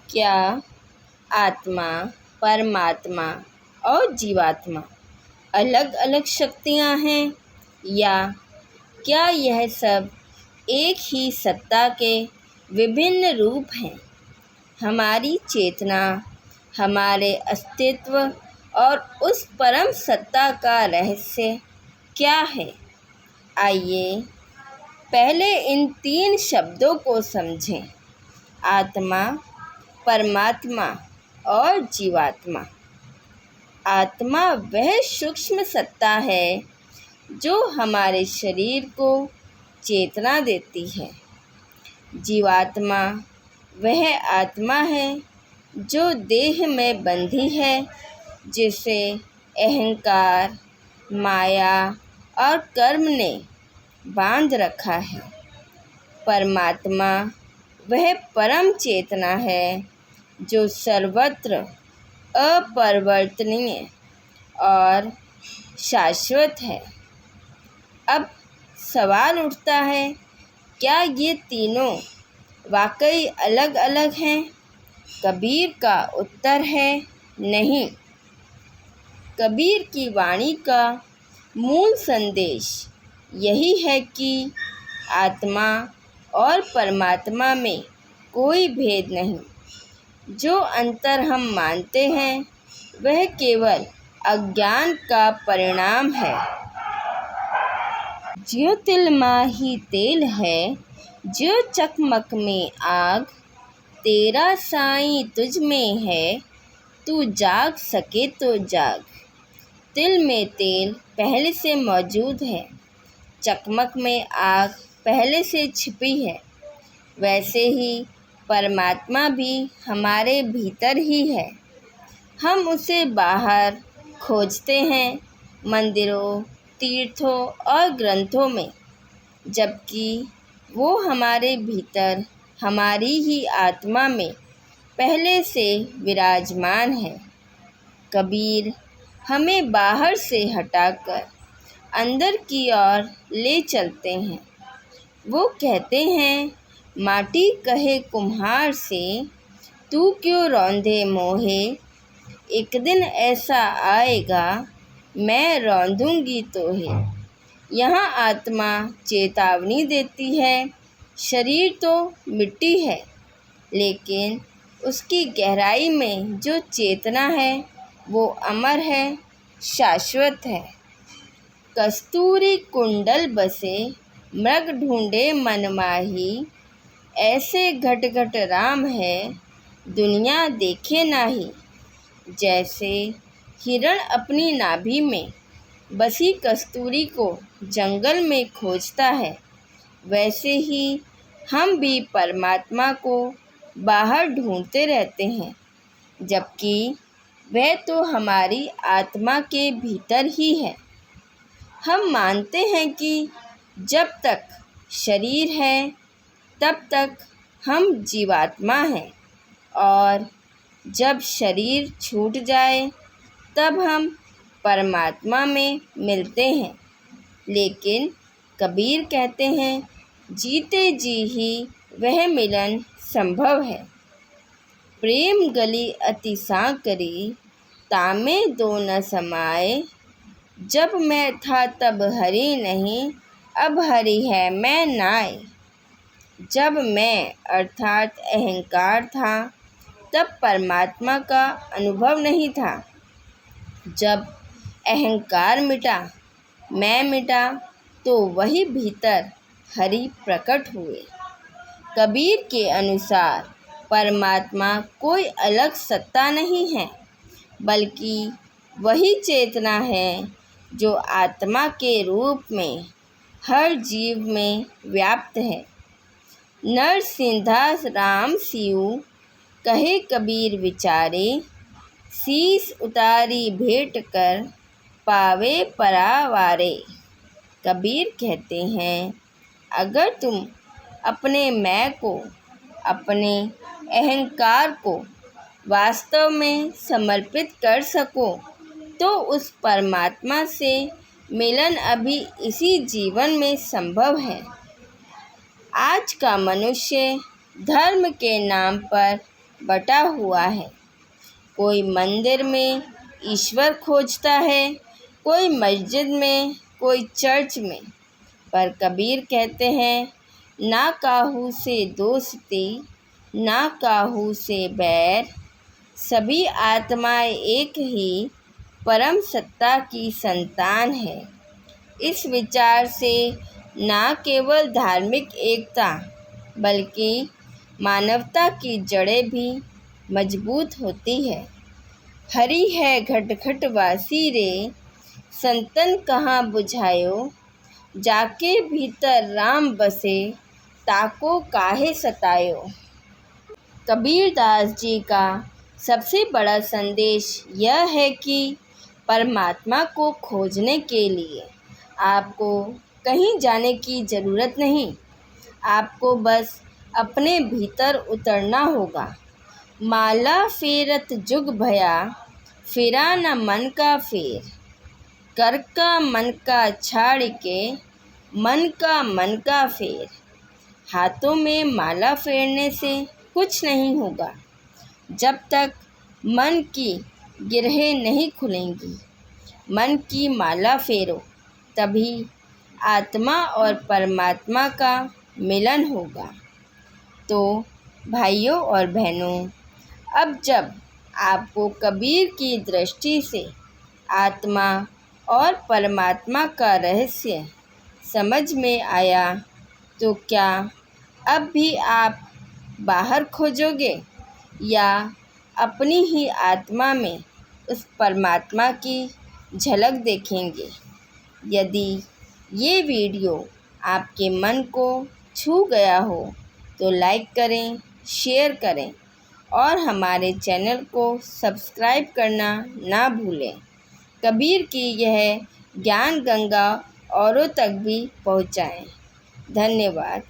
क्या आत्मा, परमात्मा और जीवात्मा अलग अलग शक्तियाँ हैं, या क्या यह सब एक ही सत्ता के विभिन्न रूप हैं? हमारी चेतना, हमारे अस्तित्व और उस परम सत्ता का रहस्य क्या है? आइए पहले इन 3 शब्दों को समझें: आत्मा, परमात्मा और जीवात्मा। आत्मा वह सूक्ष्म सत्ता है जो हमारे शरीर को चेतना देती है। जीवात्मा वह आत्मा है जो देह में बंधी है, जिसे अहंकार, माया और कर्म ने बांध रखा है। परमात्मा वह परम चेतना है जो सर्वत्र अपरिवर्तनीय और शाश्वत है। अब सवाल उठता है, क्या ये तीनों वाकई अलग अलग हैं? कबीर का उत्तर है नहीं। कबीर की वाणी का मूल संदेश यही है कि आत्मा और परमात्मा में कोई भेद नहीं। जो अंतर हम मानते हैं वह केवल अज्ञान का परिणाम है। ज्यों तिल माही तेल है, ज्यों चकमक में आग, तेरा साईं तुझ में है, तू जाग सके तो जाग। तिल में तेल पहले से मौजूद है, चकमक में आग पहले से छिपी है। वैसे ही परमात्मा भी हमारे भीतर ही है। हम उसे बाहर खोजते हैं, मंदिरों, तीर्थों और ग्रंथों में, जबकि वो हमारे भीतर, हमारी ही आत्मा में पहले से विराजमान है। कबीर हमें बाहर से हटाकर अंदर की ओर ले चलते हैं। वो कहते हैं, माटी कहे कुम्हार से, तू क्यों रौंदे मोहे, एक दिन ऐसा आएगा मैं रौंदूंगी तोहे। यहाँ आत्मा चेतावनी देती है, शरीर तो मिट्टी है, लेकिन उसकी गहराई में जो चेतना है वो अमर है, शाश्वत है। कस्तूरी कुंडल बसे, मृग ढूंढे मन माही, ऐसे घट घट राम है, दुनिया देखे नाही। जैसे हिरण अपनी नाभि में बसी कस्तूरी को जंगल में खोजता है, वैसे ही हम भी परमात्मा को बाहर ढूंढते रहते हैं, जबकि वह तो हमारी आत्मा के भीतर ही है। हम मानते हैं कि जब तक शरीर है तब तक हम जीवात्मा हैं, और जब शरीर छूट जाए तब हम परमात्मा में मिलते हैं। लेकिन कबीर कहते हैं, जीते जी ही वह मिलन संभव है। प्रेम गली अति सांकरी, तामे दो न समाए, जब मैं था तब हरि नहीं, अब हरि है मैं नाय। जब मैं अर्थात अहंकार था तब परमात्मा का अनुभव नहीं था। जब अहंकार मिटा, मैं मिटा, तो वही भीतर हरि प्रकट हुए। कबीर के अनुसार परमात्मा कोई अलग सत्ता नहीं है, बल्कि वही चेतना है जो आत्मा के रूप में हर जीव में व्याप्त है। नरसिंधा राम सियु, कहे कबीर विचारे, शीस उतारी भेंट कर, पावे परावारे। कबीर कहते हैं, अगर तुम अपने मैं को, अपने अहंकार को वास्तव में समर्पित कर सको तो उस परमात्मा से मिलन अभी इसी जीवन में संभव है। आज का मनुष्य धर्म के नाम पर बटा हुआ है। कोई मंदिर में ईश्वर खोजता है, कोई मस्जिद में, कोई चर्च में। पर कबीर कहते हैं, ना काहू से दोस्ती, ना काहू से बैर, सभी आत्माएं एक ही परम सत्ता की संतान है। इस विचार से न केवल धार्मिक एकता बल्कि मानवता की जड़ें भी मजबूत होती है। हरि है घट घट वासी रे, संतन कहाँ बुझायो, जाके भीतर राम बसे, ताको काहे सतायो। कबीरदास जी का सबसे बड़ा संदेश यह है कि परमात्मा को खोजने के लिए आपको कहीं जाने की ज़रूरत नहीं, आपको बस अपने भीतर उतरना होगा। माला फेरत जुग भया, फिरा न मन का फेर, कर का मन का छाड़ के, मन का फेर। हाथों में माला फेरने से कुछ नहीं होगा जब तक मन की गिरहें नहीं खुलेंगी। मन की माला फेरो, तभी आत्मा और परमात्मा का मिलन होगा। तो भाइयों और बहनों, अब जब आपको कबीर की दृष्टि से आत्मा और परमात्मा का रहस्य समझ में आया, तो क्या अब भी आप बाहर खोजोगे या अपनी ही आत्मा में उस परमात्मा की झलक देखेंगे? यदि ये वीडियो आपके मन को छू गया हो तो लाइक करें, शेयर करें और हमारे चैनल को सब्सक्राइब करना ना भूलें। कबीर की यह ज्ञान गंगा औरों तक भी पहुँचाएं। धन्यवाद।